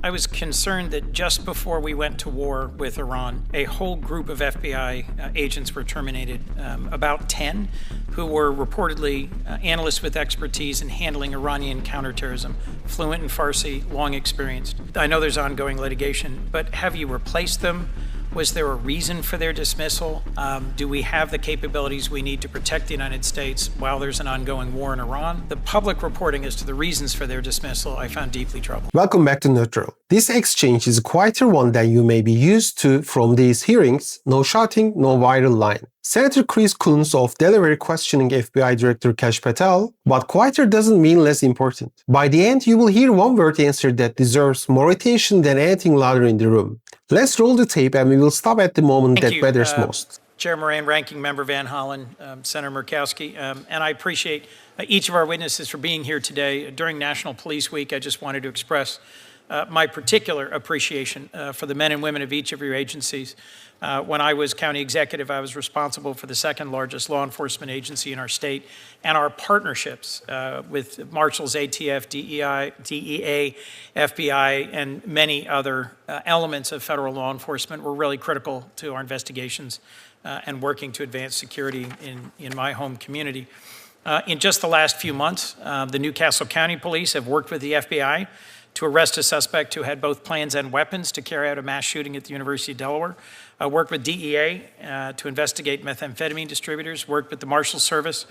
I was concerned that just before we went to war with Iran, a whole group of FBI agents were terminated, about 10, who were reportedly analysts with expertise in handling Iranian counterterrorism, fluent in Farsi, long experienced. I know there's ongoing litigation, but have you replaced them? Was there a reason for their dismissal? Do we have the capabilities we need to protect the United States while there's an ongoing war in Iran? The public reporting as to the reasons for their dismissal I found deeply troubling. Welcome back to Neutral. This exchange is a quieter one than you may be used to from these hearings. No shouting, no viral line. Senator Chris Coons of Delaware questioning FBI Director Kash Patel, but quieter doesn't mean less important. By the end, you will hear one word answer that deserves more attention than anything louder in the room. Let's roll the tape and we will stop at the moment that matters most. Chair Moran, Ranking Member Van Hollen, Senator Murkowski, and I appreciate each of our witnesses for being here today. During National Police Week, I just wanted to express my particular appreciation for the men and women of each of your agencies. When I was county executive, I was responsible for the second largest law enforcement agency in our state, and our partnerships with Marshals, ATF, DEA, FBI, and many other elements of federal law enforcement were really critical to our investigations and working to advance security in my home community. In just the last few months, the Newcastle County Police have worked with the FBI to arrest a suspect who had both plans and weapons to carry out a mass shooting at the University of Delaware. Worked with DEA to investigate methamphetamine distributors. Worked with the Marshals Service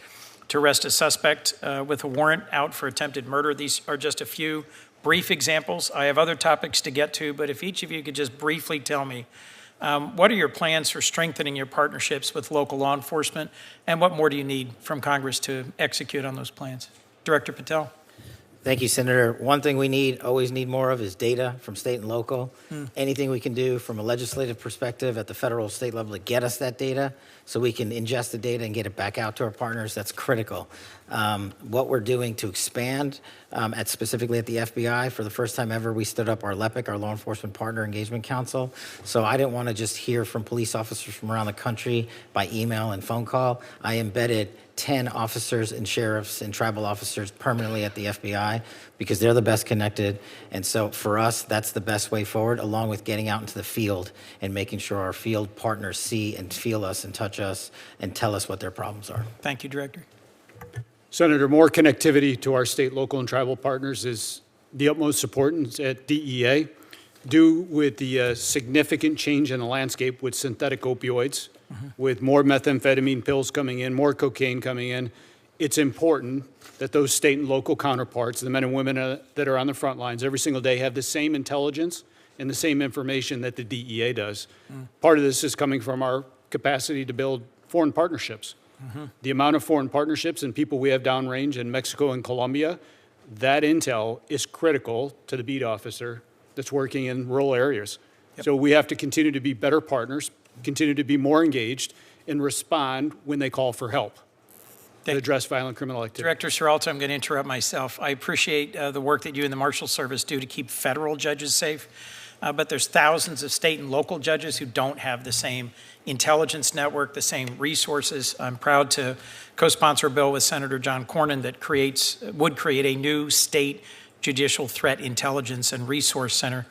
to arrest a suspect with a warrant out for attempted murder. These are just a few brief examples. I have other topics to get to, but if each of you could just briefly tell me, what are your plans for strengthening your partnerships with local law enforcement, and what more do you need from Congress to execute on those plans? Director Patel. Thank you, Senator. One thing we always need more of is data from state and local. Anything we can do from a legislative perspective at the federal state level to get us that data so we can ingest the data and get it back out to our partners, that's critical. What we're doing to expand specifically at the FBI, for the first time ever, we stood up our LEPIC, our Law Enforcement Partner Engagement Council. So I didn't want to just hear from police officers from around the country by email and phone call. I embedded 10 officers and sheriffs and tribal officers permanently at the FBI because they're the best connected. And so for us, that's the best way forward, along with getting out into the field and making sure our field partners see and feel us and touch us and tell us what their problems are. Thank you, Director. Senator, more connectivity to our state, local, and tribal partners is the utmost importance at DEA. Due with the significant change in the landscape with synthetic opioids, with more methamphetamine pills coming in, more cocaine coming in, it's important that those state and local counterparts, the men and women that are on the front lines every single day, have the same intelligence and the same information that the DEA does. Part of this is coming from our capacity to build foreign partnerships. The amount of foreign partnerships and people we have downrange in Mexico and Colombia, that intel is critical to the beat officer that's working in rural areas. So we have to continue to be better partners, continue to be more engaged, and respond when they call for help to address violent criminal activity. Director Seralto, I'm going to interrupt myself. I appreciate the work that you and the Marshal Service do to keep federal judges safe, but there's thousands of state and local judges who don't have the same intelligence network, the same resources. I'm proud to co-sponsor a bill with Senator John Cornyn that would create a new state judicial threat intelligence and resource center.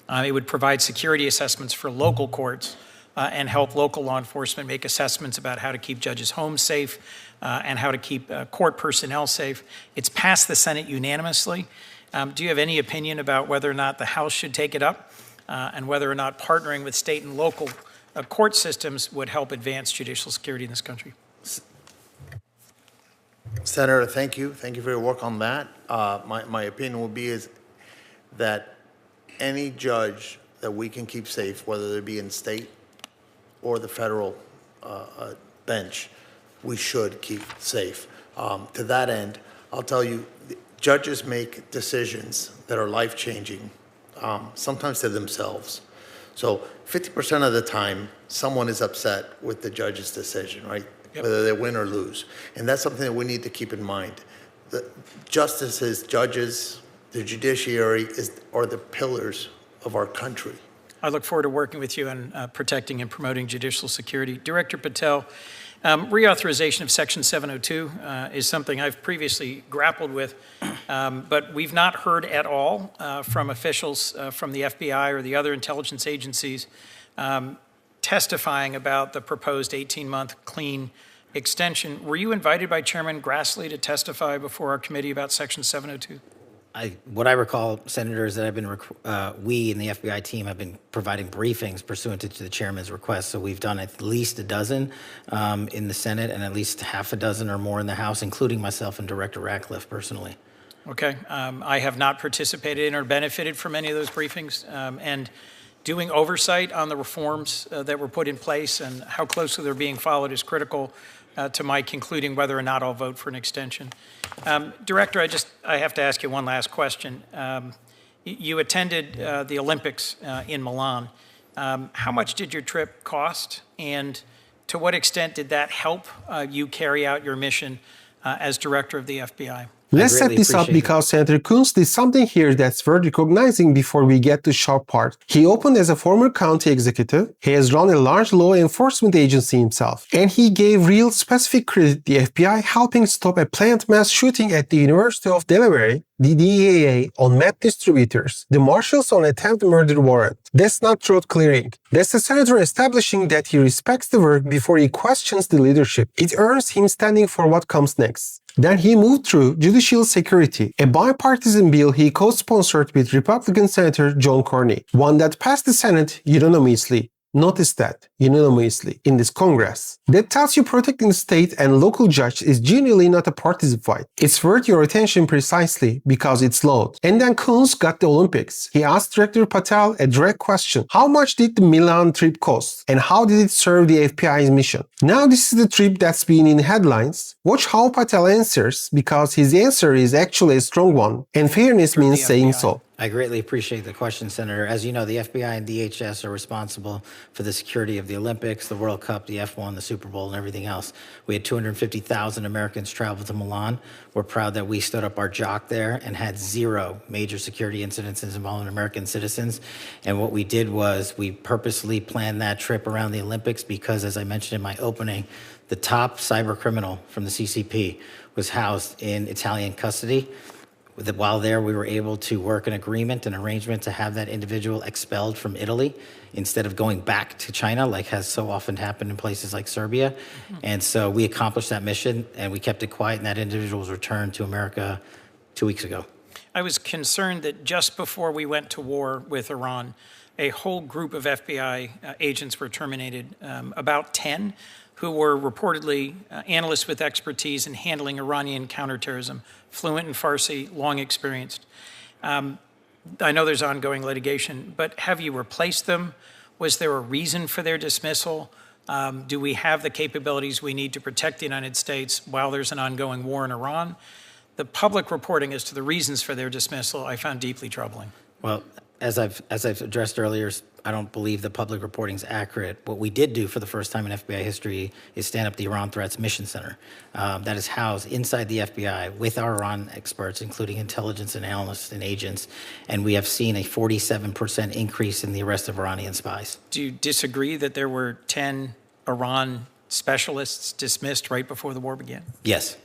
It would provide security assessments for local courts and help local law enforcement make assessments about how to keep judges' homes safe and how to keep court personnel safe. It's passed the Senate unanimously. Do you have any opinion about whether or not the House should take it up and whether or not partnering with state and local court systems would help advance judicial security in this country? Senator, thank you. Thank you for your work on that. My opinion would be is that any judge that we can keep safe, whether it be in state or the federal bench, we should keep safe. To that end, I'll tell you, judges make decisions that are life-changing, sometimes to themselves. So 50% of the time, someone is upset with the judge's decision, right? Yep. Whether they win or lose. And that's something that we need to keep in mind. The justices, judges, the judiciary are the pillars of our country. I look forward to working with you on protecting and promoting judicial security. Director Patel, Reauthorization of Section 702 is something I've previously grappled with, but we've not heard at all from officials from the FBI or the other intelligence agencies testifying about the proposed 18-month clean extension. Were you invited by Chairman Grassley to testify before our committee about Section 702? What I recall, Senator, is that we in the FBI team have been providing briefings pursuant to the chairman's request. So we've done at least a dozen in the Senate and at least half a dozen or more in the House, including myself and Director Ratcliffe personally. Okay. I have not participated in or benefited from any of those briefings. And doing oversight on the reforms that were put in place and how closely they're being followed is critical to my concluding whether or not I'll vote for an extension. Director, I have to ask you one last question. You attended the Olympics in Milan. How much did your trip cost, and to what extent did that help you carry out your mission as director of the FBI? Let's set this up because Senator Coons did something here that's worth recognizing before we get to the sharp part. He opened as a former county executive, he has run a large law enforcement agency himself, and he gave real specific credit to the FBI helping stop a planned mass shooting at the University of Delaware, the DEA on meth distributors, the marshals on attempted murder warrant. That's not throat clearing. That's the senator establishing that he respects the work before he questions the leadership. It earns him standing for what comes next. Then he moved through judicial security, a bipartisan bill he co-sponsored with Republican Senator John Cornyn, one that passed the Senate unanimously. Notice that, unanimously, in this Congress. That tells you protecting the state and local judge is genuinely not a partisan fight. It's worth your attention precisely because it's loud. And then Coons got the Olympics. He asked Director Patel a direct question. How much did the Milan trip cost? And how did it serve the FBI's mission? Now this is the trip that's been in headlines. Watch how Patel answers because his answer is actually a strong one. And fairness means saying so. I greatly appreciate the question, Senator. As you know, the FBI and DHS are responsible for the security of the Olympics, the World Cup, the F1, the Super Bowl, and everything else. We had 250,000 Americans travel to Milan. We're proud that we stood up our jock there and had 0 major security incidents involving American citizens. And what we did was we purposely planned that trip around the Olympics because, as I mentioned in my opening, the top cyber criminal from the CCP was housed in Italian custody. While there, we were able to work an agreement, an arrangement to have that individual expelled from Italy instead of going back to China, like has so often happened in places like Serbia. And so we accomplished that mission, and we kept it quiet, and that individual was returned to America 2 weeks ago. I was concerned that just before we went to war with Iran, a whole group of FBI agents were terminated, about 10, who were reportedly analysts with expertise in handling Iranian counterterrorism, fluent in Farsi, long experienced. I know there's ongoing litigation, but have you replaced them? Was there a reason for their dismissal? Do we have the capabilities we need to protect the United States while there's an ongoing war in Iran? The public reporting as to the reasons for their dismissal I found deeply troubling. Well, as I've addressed earlier, I don't believe the public reporting is accurate. What we did do for the first time in FBI history is stand up the Iran Threats Mission Center that is housed inside the FBI with our Iran experts, including intelligence and analysts and agents, and we have seen a 47% increase in the arrest of Iranian spies. Do you disagree that there were 10 Iran specialists dismissed right before the war began? Yes.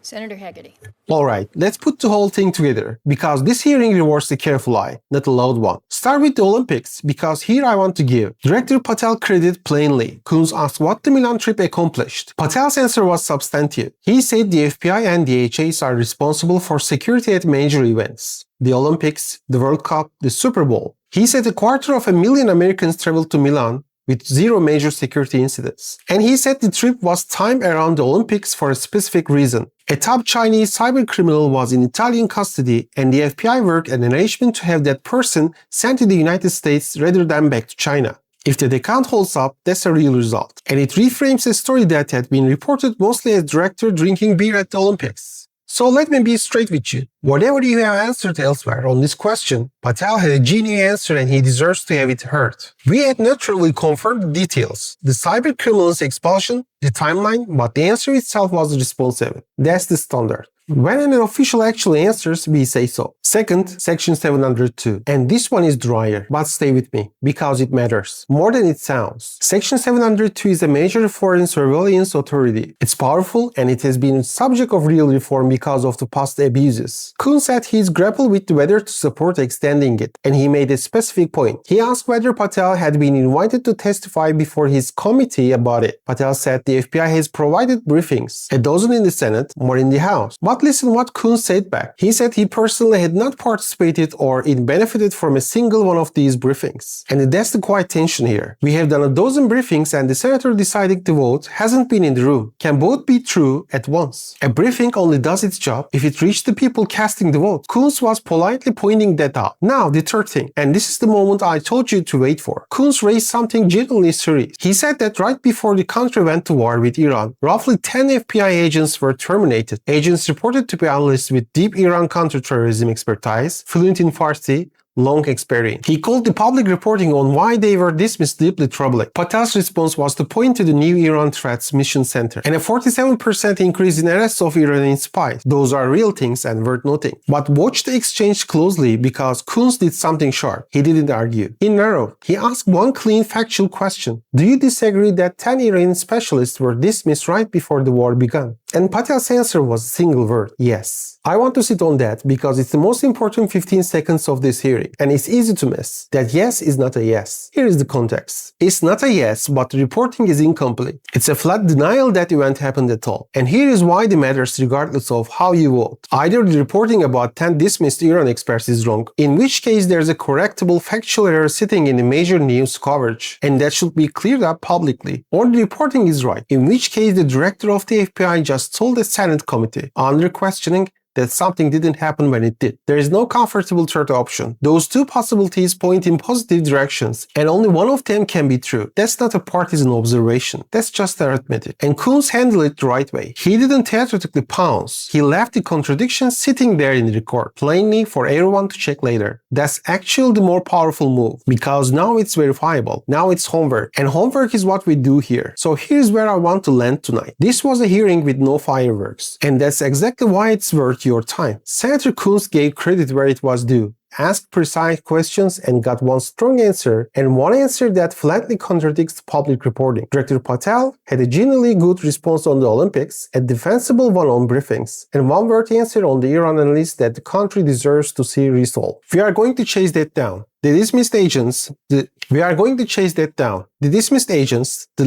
Senator Hagerty. All right, let's put the whole thing together because this hearing rewards the careful eye, not the loud one. Start with the Olympics because here I want to give Director Patel credit plainly. Coons asked what the Milan trip accomplished. Patel's answer was substantive. He said the FBI and DHS are responsible for security at major events. The Olympics, the World Cup, the Super Bowl. He said 250,000 Americans traveled to Milan with 0 major security incidents. And he said the trip was timed around the Olympics for a specific reason. A top Chinese cybercriminal was in Italian custody and the FBI worked an arrangement to have that person sent to the United States rather than back to China. If that account holds up, that's a real result. And it reframes a story that had been reported mostly as director drinking beer at the Olympics. So let me be straight with you. Whatever you have answered elsewhere on this question, Patel had a genuine answer and he deserves to have it heard. We had naturally confirmed the details, the cyber criminal's expulsion, the timeline, but the answer itself was responsive. That's the standard. When an official actually answers, we say so. Second, Section 702. And this one is drier, but stay with me, because it matters. More than it sounds. Section 702 is a major foreign surveillance authority. It's powerful and it has been subject of real reform because of the past abuses. Coons said he's grappled with whether to support extending it, and he made a specific point. He asked whether Patel had been invited to testify before his committee about it. Patel said the FBI has provided briefings, a dozen in the Senate, more in the House. But listen what Coons said back. He said he personally had not participated or it benefited from a single one of these briefings. And that's the quiet tension here. We have done a dozen briefings and the senator deciding to vote hasn't been in the room. Can both be true at once? A briefing only does its job if it reached the people casting the vote. Coons was politely pointing that out. Now, the third thing, and this is the moment I told you to wait for. Coons raised something genuinely serious. He said that right before the country went to war with Iran, roughly 10 FBI agents were terminated. Agents reported to be analysts with deep Iran counterterrorism expertise, fluent in Farsi, long experience. He called the public reporting on why they were dismissed deeply troubling. Patel's response was to point to the new Iran Threats Mission Center and a 47% increase in arrests of Iranian spies. Those are real things and worth noting. But watch the exchange closely because Coons did something sharp. He didn't argue. He narrowed. He asked one clean factual question. Do you disagree that 10 Iranian specialists were dismissed right before the war began? And Patel's answer was a single word, yes. I want to sit on that because it's the most important 15 seconds of this hearing, and it's easy to miss. That yes is not a yes. Here is the context. It's not a yes, but the reporting is incomplete. It's a flat denial that event happened at all. And here is why it matters regardless of how you vote. Either the reporting about 10 dismissed Iran experts is wrong, in which case there's a correctable factual error sitting in the major news coverage, and that should be cleared up publicly. Or the reporting is right, in which case the director of the FBI just told the Senate committee, under questioning, that something didn't happen when it did. There is no comfortable third option. Those two possibilities point in positive directions, and only one of them can be true. That's not a partisan observation. That's just arithmetic. And Coons handled it the right way. He didn't theatrically pounce. He left the contradiction sitting there in the record, plainly for everyone to check later. That's actually the more powerful move, because now it's verifiable. Now it's homework. And homework is what we do here. So here's where I want to land tonight. This was a hearing with no fireworks. And that's exactly why it's worth your time. Senator Coons gave credit where it was due, asked precise questions and got one strong answer, and one answer that flatly contradicts public reporting. Director Patel had a genuinely good response on the Olympics, a defensible one on briefings, and one word answer on the Iran analyst that the country deserves to see resolved. We are going to chase that down. The dismissed agents, the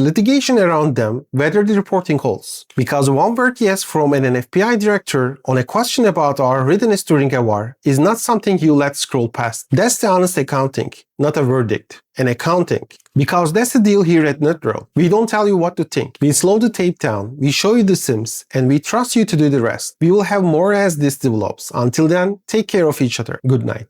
litigation around them, whether the reporting holds. Because one word yes from an FBI director on a question about our readiness during a war is not something you let scroll past. That's the honest accounting, not a verdict. An accounting. Because that's the deal here at NetRow. We don't tell you what to think. We slow the tape down, we show you the sims, and we trust you to do the rest. We will have more as this develops. Until then, take care of each other. Good night.